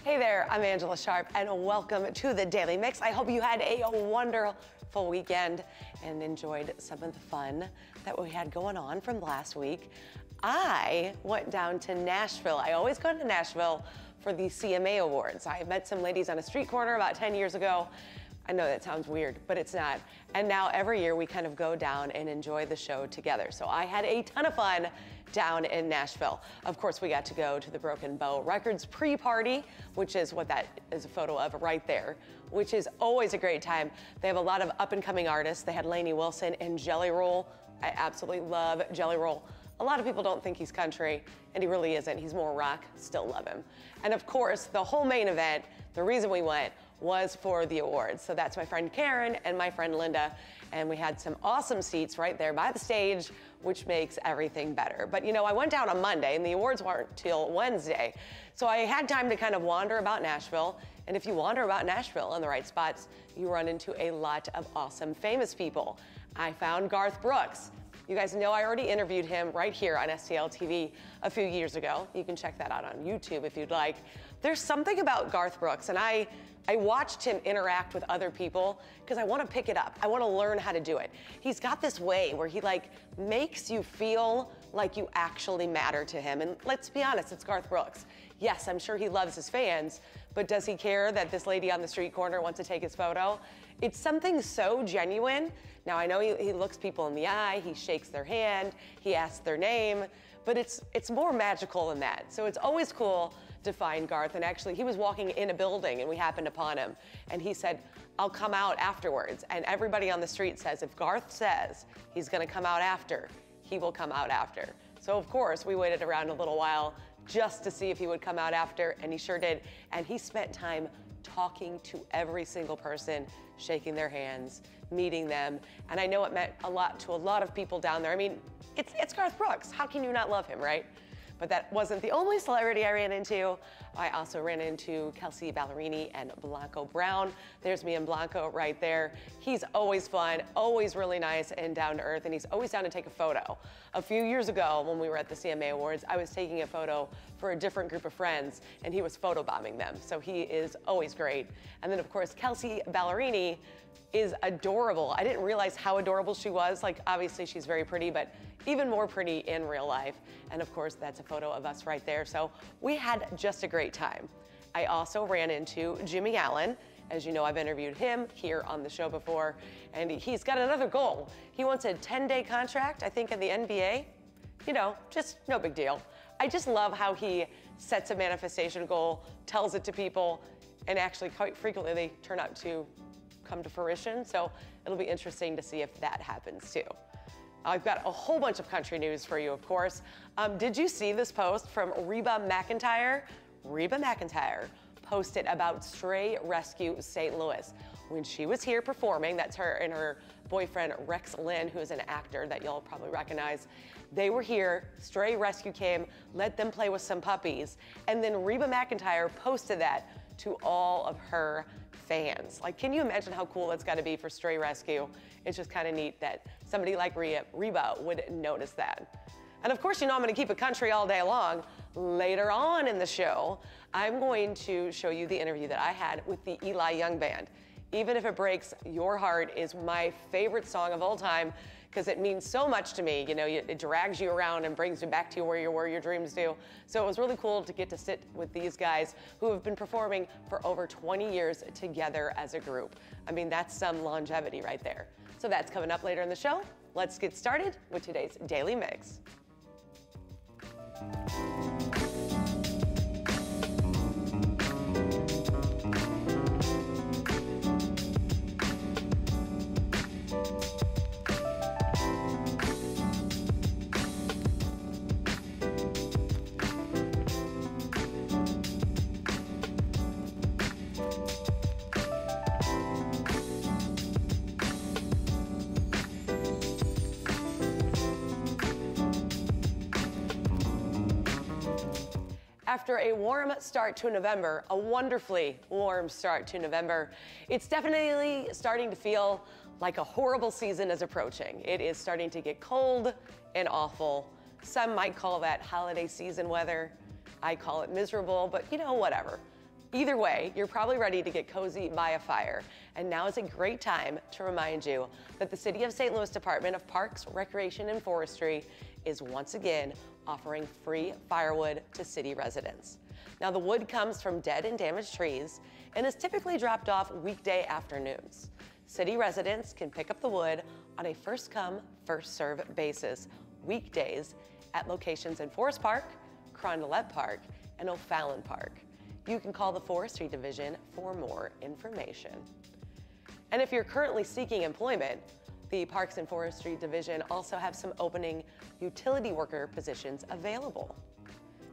Hey there, I'm Angella Sharpe, and welcome to the Daily Mix. I hope you had a wonderful weekend and enjoyed some of the fun that we had going on from last week. I went down to Nashville. I always go to Nashville for the CMA Awards. I met some ladies on a street corner about 10 years ago. I know that sounds weird, but it's not. And now every year we kind of go down and enjoy the show together. So I had a ton of fun down in Nashville. Of course, we got to go to the Broken Bow Records pre-party, which is what that is a photo of right there, which is always a great time. They have a lot of up-and-coming artists. They had Lainey Wilson and Jelly Roll. I absolutely love Jelly Roll. A lot of people don't think he's country, and he really isn't. He's more rock. Still love him. And of course, the whole main event, the reason we went, was for the awards. So that's my friend Karen and my friend Linda, and we had some awesome seats right there by the stage, which makes everything better. But you know, I went down on Monday, and the awards weren't till Wednesday. So I had time to kind of wander about Nashville, and if you wander about Nashville in the right spots, you run into a lot of awesome famous people. I found Garth Brooks. You guys know I already interviewed him right here on STL TV a few years ago. You can check that out on YouTube if you'd like. There's something about Garth Brooks, and I watched him interact with other people because I want to pick it up. I want to learn how to do it. He's got this way where he makes you feel like you actually matter to him. And let's be honest, it's Garth Brooks. Yes, I'm sure he loves his fans, but does he care that this lady on the street corner wants to take his photo? It's something so genuine. Now, I know he looks people in the eye, he shakes their hand, he asks their name, but it's more magical than that. So it's always cool to find Garth. And actually, he was walking in a building and we happened upon him. And he said, "I'll come out afterwards." And everybody on the street says, if Garth says he's gonna come out after, he will come out after. So of course, we waited around a little while just to see if he would come out after, and he sure did. And he spent time talking to every single person, shaking their hands, meeting them. And I know it meant a lot to a lot of people down there. I mean, it's Garth Brooks. How can you not love him, right? But that wasn't the only celebrity I ran into. I also ran into Kelsey Ballerini and Blanco Brown. There's me and Blanco right there. He's always fun, always really nice and down to earth, and he's always down to take a photo. A few years ago, when we were at the CMA Awards, I was taking a photo for a different group of friends, and he was photobombing them. So he is always great. And then, of course, Kelsey Ballerini is adorable. I didn't realize how adorable she was. Obviously she's very pretty, but even more pretty in real life. And of course, that's a photo of us right there. So we had just a great time. I also ran into Jimmy Allen. As you know, I've interviewed him here on the show before, and he's got another goal. He wants a 10-day contract, I think, in the NBA. You know, just no big deal. I just love how he sets a manifestation goal, tells it to people, and actually quite frequently they turn out to come to fruition. So it'll be interesting to see if that happens too. I've got a whole bunch of country news for you, of course. Did you see this post from Reba McEntire? Reba McEntire posted about Stray Rescue St. Louis. When she was here performing, that's her and her boyfriend Rex Lynn, who is an actor that you'll probably recognize. They were here, Stray Rescue came, let them play with some puppies, and then Reba McEntire posted that to all of her fans. Can you imagine how cool that's got to be for Stray Rescue? It's just kind of neat that somebody like Reba would notice that. And of course, you know I'm going to keep it country all day long. Later on in the show, I'm going to show you the interview that I had with the Eli Young Band. Even If It Breaks Your Heart is my favorite song of all time because it means so much to me. You know, it drags you around and brings you back to where your dreams do. So it was really cool to get to sit with these guys who have been performing for over 20 years together as a group. I mean, that's some longevity right there. So that's coming up later in the show. Let's get started with today's Daily Mix. After a warm start to November, a wonderfully warm start to November, it's definitely starting to feel like a horrible season is approaching. It is starting to get cold and awful. Some might call that holiday season weather. I call it miserable, but you know, whatever. Either way, you're probably ready to get cozy by a fire. And now is a great time to remind you that the City of St. Louis Department of Parks, Recreation, and Forestry is once again offering free firewood to city residents. Now, the wood comes from dead and damaged trees and is typically dropped off weekday afternoons. City residents can pick up the wood on a first-come, first-served basis weekdays at locations in Forest Park, Carondelet Park, and O'Fallon Park. You can call the Forestry Division for more information. And if you're currently seeking employment, the Parks and Forestry Division also have some opening utility worker positions available.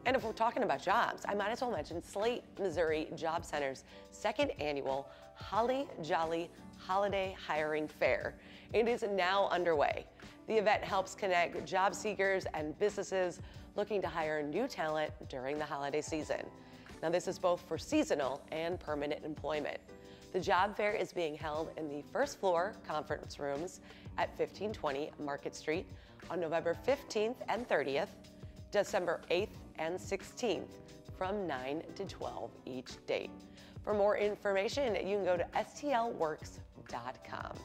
And if we're talking about jobs, I might as well mention Slate, Missouri Job Center's second annual Holly Jolly Holiday Hiring Fair. It is now underway. The event helps connect job seekers and businesses looking to hire new talent during the holiday season. Now, this is both for seasonal and permanent employment. The job fair is being held in the first floor conference rooms at 1520 Market Street on November 15th and 30th, December 8th and 16th from 9 to 12 each date. For more information, you can go to stlworks.com.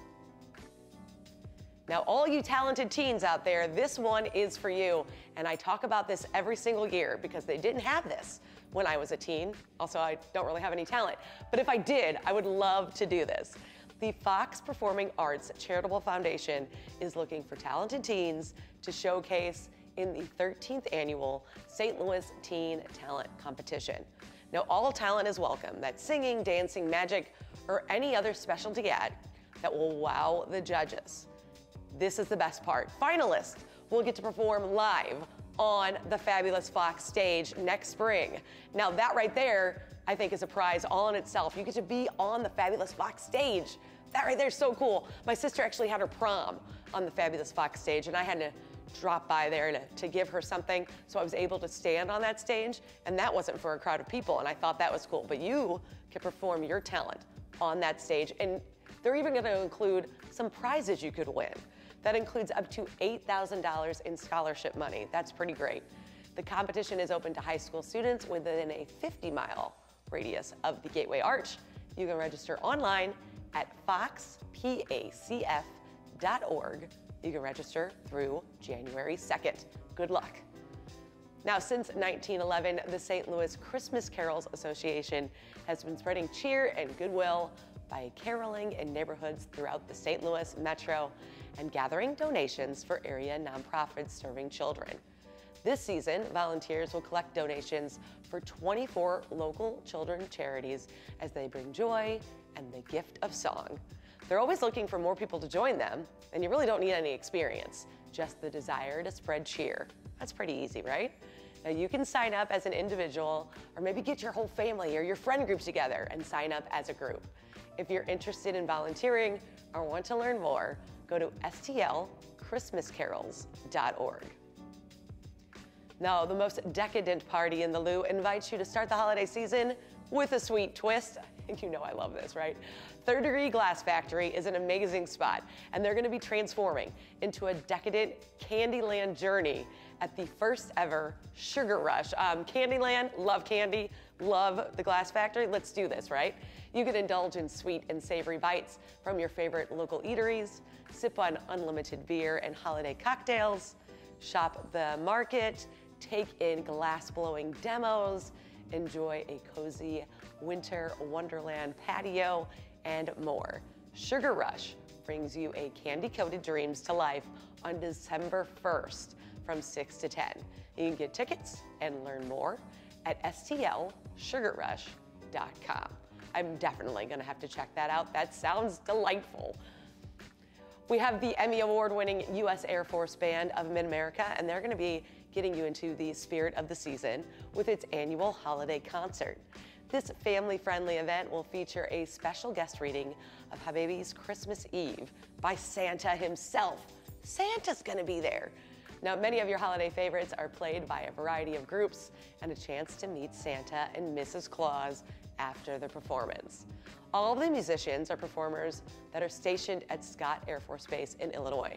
Now, all you talented teens out there, this one is for you. And I talk about this every single year because they didn't have this when I was a teen. Also, I don't really have any talent. But if I did, I would love to do this. The Fox Performing Arts Charitable Foundation is looking for talented teens to showcase in the 13th annual St. Louis Teen Talent Competition. Now, all talent is welcome. That's singing, dancing, magic, or any other specialty act that will wow the judges. This is the best part. Finalists will get to perform live on the fabulous Fox stage next spring. Now, that right there, I think, is a prize all in itself. You get to be on the fabulous Fox stage. That right there is so cool. My sister actually had her prom on the fabulous Fox stage, and I had to drop by there to give her something, so I was able to stand on that stage, and that wasn't for a crowd of people, and I thought that was cool. But you can perform your talent on that stage, and they're even gonna include some prizes you could win. That includes up to $8,000 in scholarship money. That's pretty great. The competition is open to high school students within a 50-mile radius of the Gateway Arch. You can register online at foxpacf.org. You can register through January 2nd. Good luck. Now, since 1911, the St. Louis Christmas Carols Association has been spreading cheer and goodwill by caroling in neighborhoods throughout the St. Louis metro and gathering donations for area nonprofits serving children. This season, volunteers will collect donations for 24 local children charities as they bring joy and the gift of song. They're always looking for more people to join them, and you really don't need any experience, just the desire to spread cheer. That's pretty easy, right? Now, you can sign up as an individual, or maybe get your whole family or your friend group together and sign up as a group. If you're interested in volunteering or want to learn more, go to stlchristmascarols.org. Now, the most decadent party in the Lou invites you to start the holiday season with a sweet twist. You know I love this, right? Third Degree Glass Factory is an amazing spot, and they're gonna be transforming into a decadent Candyland journey at the first ever Sugar Rush. Candyland, love candy, love the Glass Factory. Let's do this, right? You can indulge in sweet and savory bites from your favorite local eateries, sip on unlimited beer and holiday cocktails, shop the market, take in glass-blowing demos, enjoy a cozy winter wonderland patio, and more. Sugar Rush brings you a candy-coated dreams to life on December 1st from 6 to 10. You can get tickets and learn more at stlsugarrush.com. I'm definitely gonna have to check that out. That sounds delightful. We have the Emmy Award-winning U.S. Air Force Band of Mid-America, and they're gonna be getting you into the spirit of the season with its annual holiday concert. This family-friendly event will feature a special guest reading of Habibi's Christmas Eve by Santa himself. Santa's gonna be there. Now, many of your holiday favorites are played by a variety of groups and a chance to meet Santa and Mrs. Claus after the performance. All of the musicians are performers that are stationed at Scott Air Force Base in Illinois.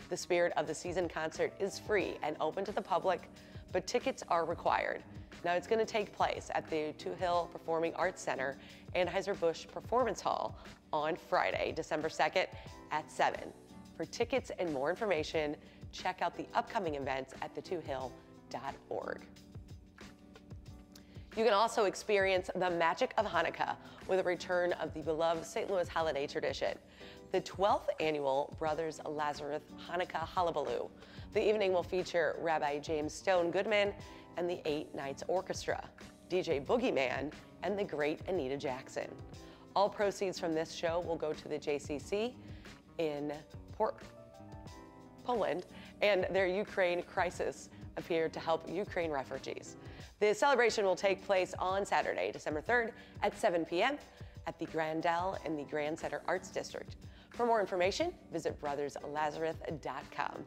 The Spirit of the Season concert is free and open to the public, but tickets are required. Now, it's going to take place at the Two Hill Performing Arts Center, Anheuser-Busch Performance Hall on Friday, December 2nd at 7. For tickets and more information, check out the upcoming events at thetwohill.org. You can also experience the magic of Hanukkah with a return of the beloved St. Louis holiday tradition, the 12th annual Brothers Lazaroff Hanukkah Hullabaloo. The evening will feature Rabbi James Stone Goodman and the 8 Nights Orchestra, DJ Boogeyman, and the great Anita Jackson. All proceeds from this show will go to the JCC in Poland and their Ukraine crisis appeared to help Ukraine refugees. The celebration will take place on Saturday, December 3rd at 7 p.m. at the Grandel in the Grand Center Arts District. For more information, visit brotherslazaroff.com.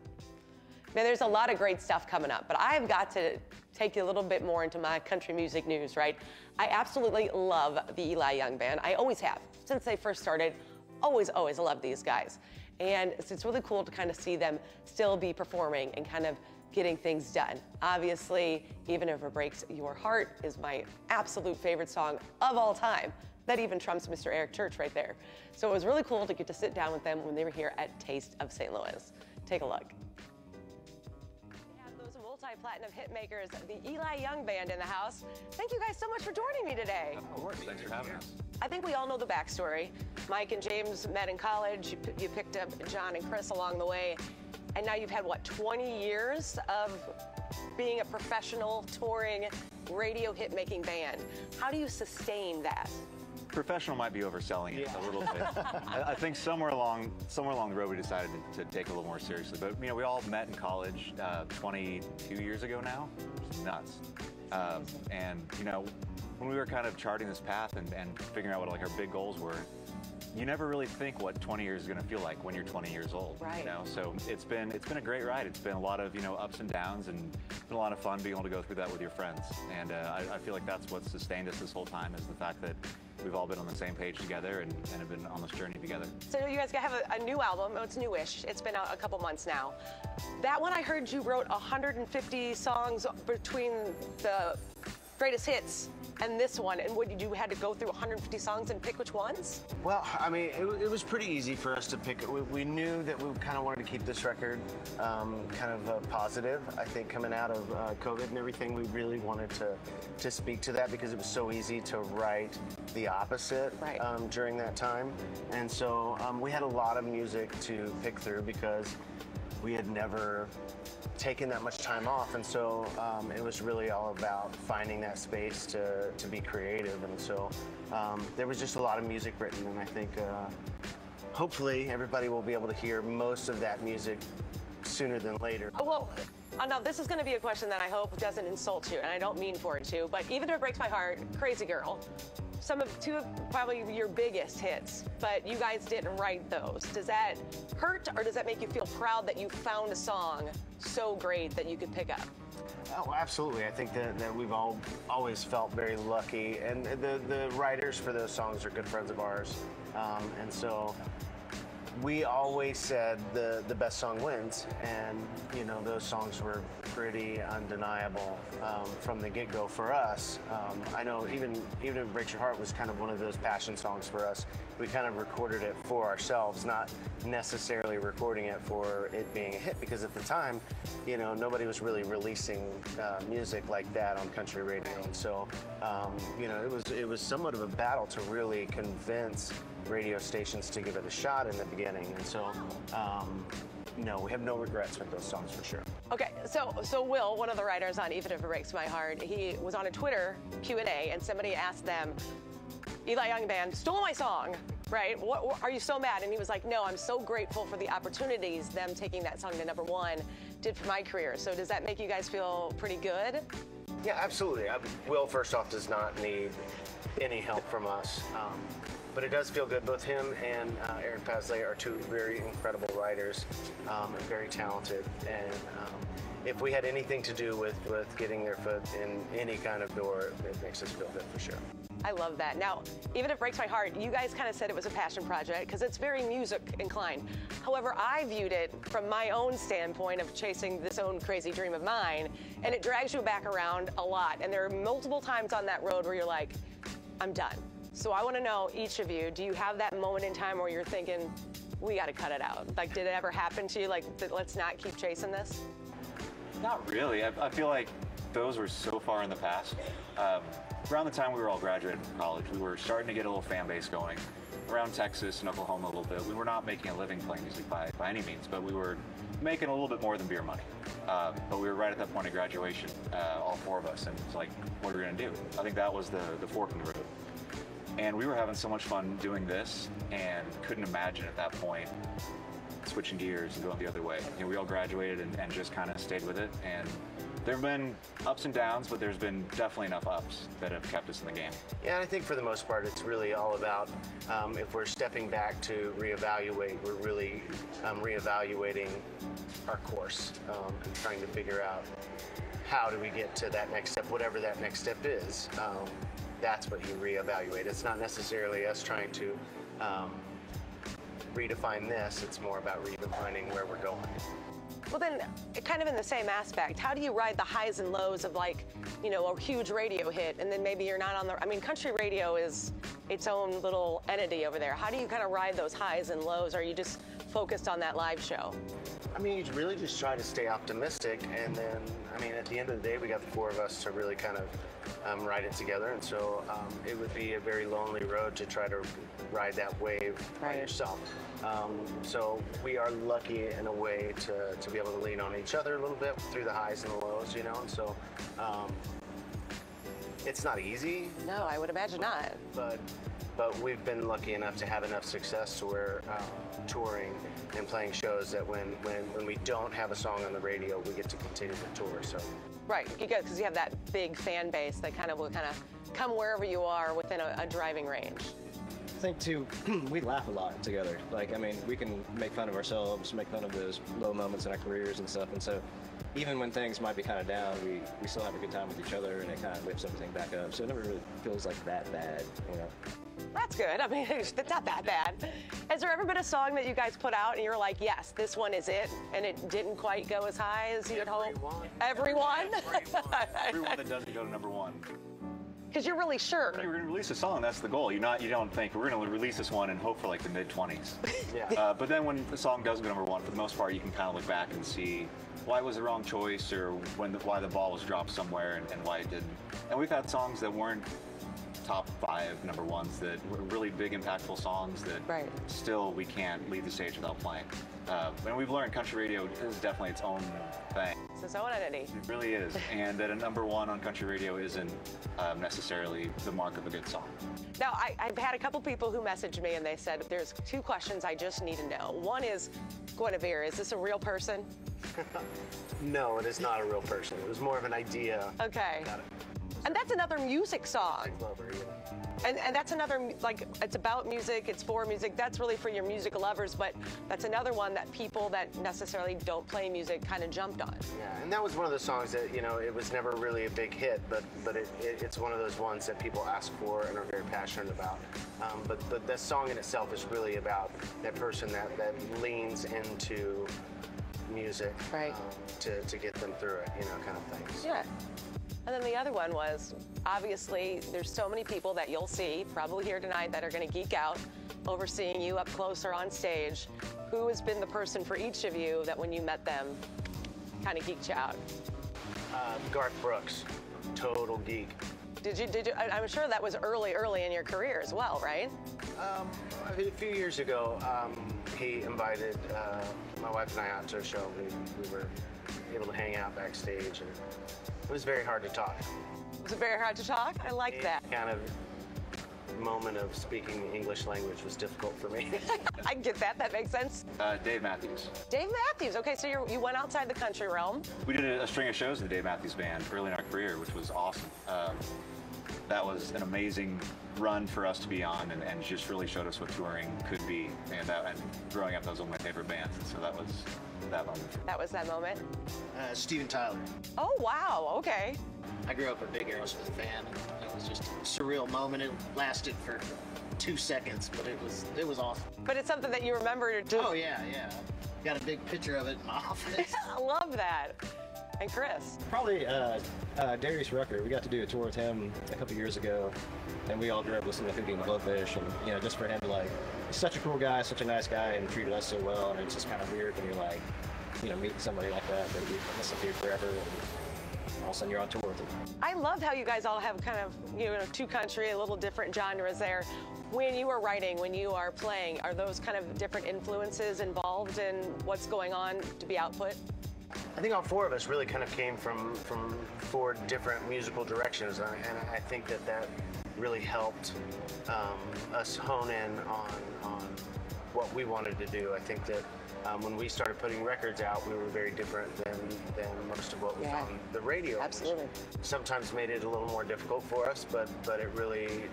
Now, there's a lot of great stuff coming up, but I've got to take you a little bit more into my country music news, right? I absolutely love the Eli Young Band. I always have. Since they first started, always loved these guys. And it's really cool to kind of see them still be performing and kind of getting things done. Obviously, Even If It Breaks Your Heart is my absolute favorite song of all time. That even trumps Mr. Eric Church right there. So it was really cool to get to sit down with them when they were here at Taste of St. Louis. Take a look. We have those multi-platinum hit makers, the Eli Young Band, in the house. Thank you guys so much for joining me today. Of course, thanks for having us. I think we all know the backstory. Mike and James met in college. You picked up John and Chris along the way. And now you've had, what, 20 years of being a professional, touring, radio hit-making band. How do you sustain that? Professional might be overselling it a little bit. I think somewhere along the road we decided to take it a little more seriously. But you know, we all met in college 22 years ago now. It's nuts. And you know, when we were kind of charting this path and figuring out what like our big goals were, you never really think what 20 years is going to feel like when you're 20 years old. Right. You know, so it's been a great ride. It's been a lot of ups and downs, and it's been a lot of fun being able to go through that with your friends. And I feel like that's what sustained us this whole time, is the fact that we've all been on the same page together and have been on this journey together. So you guys have a new album. Oh, it's newish. It's been out a couple months now. That one, I heard you wrote 150 songs between the greatest hits and this one, and what, you had to go through 150 songs and pick which ones? Well, I mean, it was pretty easy for us to pick. We knew that we kind of wanted to keep this record kind of positive. I think coming out of COVID and everything, we really wanted to speak to that because it was so easy to write the opposite during that time. And so we had a lot of music to pick through because we had never taken that much time off, and so it was really all about finding that space to be creative. And so there was just a lot of music written, and I think hopefully everybody will be able to hear most of that music sooner than later. Well, now this is going to be a question that I hope doesn't insult you, and I don't mean for it to, but Even If It Breaks My Heart, Crazy Girl, two of probably your biggest hits, but you guys didn't write those. Does that hurt, or does that make you feel proud that you found a song so great that you could pick up? Oh, absolutely. I think that we've always felt very lucky, and the writers for those songs are good friends of ours, and so we always said the best song wins, and you know, those songs were pretty undeniable from the get-go for us. I know even If It Breaks Your Heart was kind of one of those passion songs for us. We kind of recorded it for ourselves, not necessarily recording it for it being a hit, because at the time, you know, nobody was really releasing music like that on country radio. And so, you know, it was somewhat of a battle to really convince radio stations to give it a shot in the beginning. And so, no, we have no regrets with those songs for sure. Okay, so Will, one of the writers on Even If It Breaks My Heart, he was on a Twitter Q&A, and somebody asked them, Eli Young Band stole my song, right? What, are you so mad? And he was like, no, I'm so grateful for the opportunities them taking that song to #1 did for my career. So does that make you guys feel pretty good? Yeah, absolutely. Will, first off, does not need any help from us. But it does feel good. Both him and Aaron Pasley are two very incredible writers, and very talented. And if we had anything to do with getting their foot in any kind of door, it makes us feel good for sure. I love that. Now, even if it breaks my heart, you guys kind of said it was a passion project because it's very music inclined. However, I viewed it from my own standpoint of chasing this own crazy dream of mine, and it drags you back around a lot. And there are multiple times on that road where you're like, I'm done. So I want to know, each of you, do you have that moment in time where you're thinking, we got to cut it out? Like, did it ever happen to you? Like, let's not keep chasing this? Not really. I feel like those were so far in the past. Around the time we were all graduating from college, we were starting to get a little fan base going. Around Texas and Oklahoma a little bit. We were not making a living playing music by any means, but we were making a little bit more than beer money. But we were right at that point of graduation, all four of us, and it's like, what are we going to do? I think that was the fork in the road. And we were having so much fun doing this and couldn't imagine at that point switching gears and going the other way. You know, we all graduated and just kind of stayed with it. And there have been ups and downs, but there's been definitely enough ups that have kept us in the game. Yeah, and I think for the most part, it's really all about if we're stepping back to reevaluate, we're really reevaluating our course and trying to figure out how do we get to that next step, whatever that next step is. That's what you reevaluate. It's not necessarily us trying to redefine this. It's more about redefining where we're going. Well, then, kind of in the same aspect, how do you ride the highs and lows of, like, you know, a huge radio hit, and then maybe you're not on the, I mean, country radio is its own little entity over there. How do you kind of ride those highs and lows? Or are you just focused on that live show? I mean, you really just try to stay optimistic, and then, I mean, at the end of the day, we got the four of us to really kind of ride it together, and so it would be a very lonely road to try to ride that wave by yourself. So we are lucky in a way to be able to lean on each other a little bit through the highs and the lows, you know, and so it's not easy. No, I would imagine not. But we've been lucky enough to have enough success to where touring and playing shows that when we don't have a song on the radio, we get to continue to tour. So. Right, because you have that big fan base that kind of will kind of come wherever you are within a driving range. I think too, we laugh a lot together. Like, I mean, we can make fun of ourselves, make fun of those low moments in our careers and stuff. And so even when things might be kind of down, we still have a good time with each other, and it kind of lifts everything back up. So it never really feels like that bad, you know. That's good. I mean, it's not that bad. Has there ever been a song that you guys put out and you're like, yes, this one is it, and it didn't quite go as high as you had hoped? Everyone? Everyone that doesn't go to #1. Because you're really sure. When you're going to release a song, that's the goal. You don't think we're going to release this one and hope for like the mid-20s. Yeah. But then when the song does go #1, for the most part, you can kind of look back and see why it was the wrong choice, or why the ball was dropped somewhere and why it didn't. And we've had songs that weren't top 5 #1s that were really big, impactful songs that still we can't leave the stage without playing. And we've learned country radio is definitely its own thing. It's its own entity. It really is. And that a #1 on country radio isn't necessarily the mark of a good song. Now, I've had a couple people who messaged me and they said, there's 2 questions I just need to know. One is, Guinevere, is this a real person? No, it is not a real person. It was more of an idea. Okay. And that's another music song. Lover, yeah. And that's another, like, it's about music, it's for music. That's really for your music lovers, but that's another one that people that necessarily don't play music kind of jumped on. Yeah, and that was one of those songs that, you know, it was never really a big hit, but it's one of those ones that people ask for and are very passionate about. But the song in itself is really about that person that leans into music to get them through it, you know, kind of things. Yeah. And then the other one was, obviously, there's so many people that you'll see, probably here tonight, that are going to geek out over seeing you up close or on stage. Who has been the person for each of you that when you met them kind of geeked you out? Garth Brooks, total geek. Did you? I'm sure that was early in your career as well, right? A few years ago, he invited my wife and I out to a show. We were able to hang out backstage, and it was very hard to talk. Was it very hard to talk? I like that. Kind of moment of speaking the English language was difficult for me. I get that. That makes sense. Dave Matthews. Dave Matthews. Okay, so you went outside the country realm. We did a string of shows with the Dave Matthews Band early in our career, which was awesome. That was an amazing run for us to be on, and just really showed us what touring could be. And growing up, that was one of my favorite bands, and so that was that moment. That was that moment? Steven Tyler. Oh, wow. Okay. I grew up a big Aerosmith fan. was just a surreal moment. It lasted for 2 seconds, but it was awesome. But it's something that you remember to do. Oh yeah, yeah. Got a big picture of it in my office. I love that. And Chris? Probably Darius Rucker. We got to do a tour with him a couple years ago, and we all grew up listening to Hootie and the Blowfish, and you know, just for him to like, he's such a cool guy, such a nice guy, and treated us so well, and it's just kind of weird when you're like, you know, meeting somebody like that you've listened to forever, and all of a sudden you're on tour with them. I love how you guys all have kind of, you know, two country, a little different genres there. When you are writing, when you are playing, are those kind of different influences involved in what's going on to be output? I think all four of us really kind of came from 4 different musical directions, and I think that really helped us hone in on what we wanted to do. I think that when we started putting records out, we were very different than most of what was on the radio. Absolutely. Which sometimes made it a little more difficult for us, but it really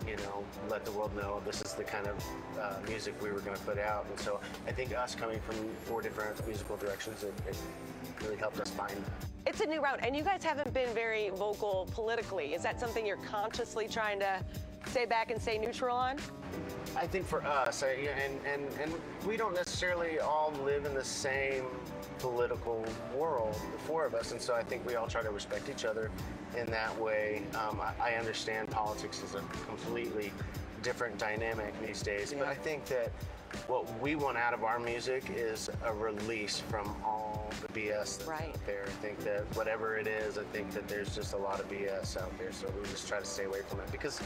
you know, let the world know this is the kind of music we were going to put out. And so I think us coming from 4 different musical directions, it really helped us find. It's a new route, and you guys haven't been very vocal politically. Is that something you're consciously trying to stay back and stay neutral on? I think for us, and we don't necessarily all live in the same political world, the 4 of us, and so I think we all try to respect each other in that way. I understand politics is a completely different dynamic these days, but I think that what we want out of our music is a release from all the BS that's out there. I think that whatever it is, I think that there's just a lot of BS out there, so we just try to stay away from it because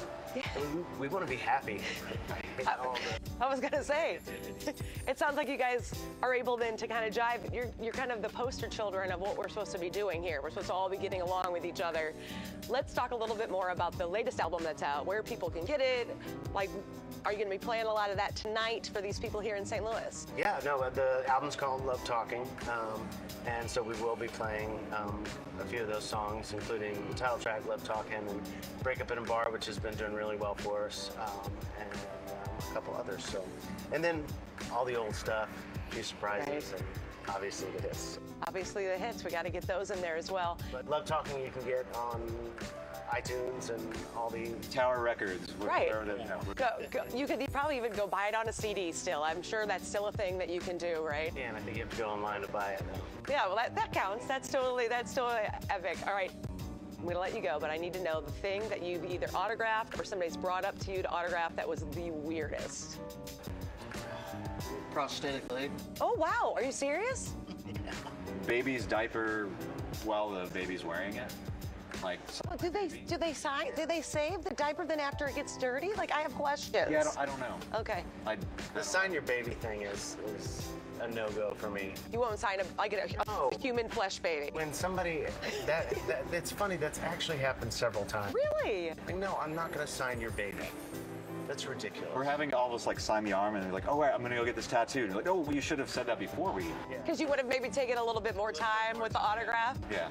we want to be happy. I was gonna say, it sounds like you guys are able then to kind of jive. You're kind of the poster children of what we're supposed to be doing here. We're supposed to all be getting along with each other. Let's talk a little bit more about the latest album that's out, where people can get it. Like, are you gonna be playing a lot of that tonight for these people here in St. Louis? Yeah, no, the album's called Love Talking, and so we will be playing a few of those songs, including the title track, Love Talking, and Break Up in a Bar, which has been doing really well for us, and a couple others. So, and then all the old stuff, a few surprises, and obviously the hits. Obviously the hits, we got to get those in there as well. But Love Talking you can get on iTunes and all the Tower Records. Right. You could probably even go buy it on a CD still. I'm sure that's still a thing that you can do, right? Yeah, and I think you have to go online to buy it now. Yeah, well that counts. That's totally epic. All right, I'm gonna let you go, but I need to know the thing that you've either autographed or somebody's brought up to you to autograph that was the weirdest. Prosthetic leg. Oh wow, are you serious? Baby's diaper while the baby's wearing it. Like, oh, do they save the diaper then after it gets dirty? Like, I have questions. Yeah, I don't know. Okay. The sign your baby thing is a no-go for me. You won't sign a human flesh baby. When somebody, it's funny, that's actually happened several times. Really? No, I'm not gonna sign your baby. That's ridiculous. We're having all of us like sign the arm and they're like, oh wait, I'm gonna go get this tattooed. And like, oh, well, you should have said that before we. Because you would have maybe taken a little bit more time with the autograph. Yeah.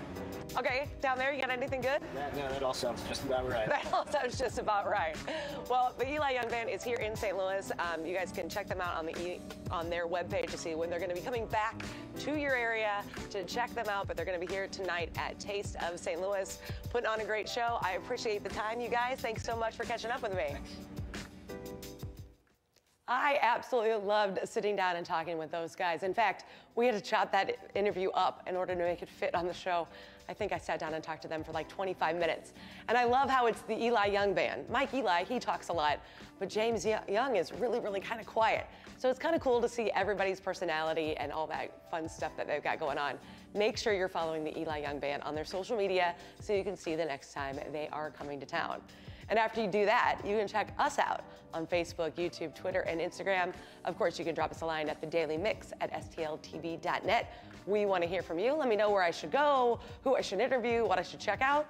Okay, down there, you got anything good? That all sounds just about right. That all sounds just about right. Well, the Eli Young Band is here in St. Louis. You guys can check them out on their webpage to see when they're going to be coming back to your area to check them out. But they're going to be here tonight at Taste of St. Louis, putting on a great show. I appreciate the time, you guys. Thanks so much for catching up with me. Thanks. I absolutely loved sitting down and talking with those guys. In fact, we had to chop that interview up in order to make it fit on the show. I think I sat down and talked to them for like 25 minutes. And I love how it's the Eli Young Band. Mike Eli, he talks a lot, but James Young is really, really kind of quiet. So it's kind of cool to see everybody's personality and all that fun stuff that they've got going on. Make sure you're following the Eli Young Band on their social media so you can see the next time they are coming to town. And after you do that, you can check us out on Facebook, YouTube, Twitter, and Instagram. Of course, you can drop us a line at thedailymix@stltv.net. We want to hear from you. Let me know where I should go, who I should interview, what I should check out.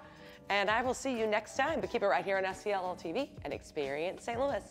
And I will see you next time. But keep it right here on STL TV and Experience St. Louis.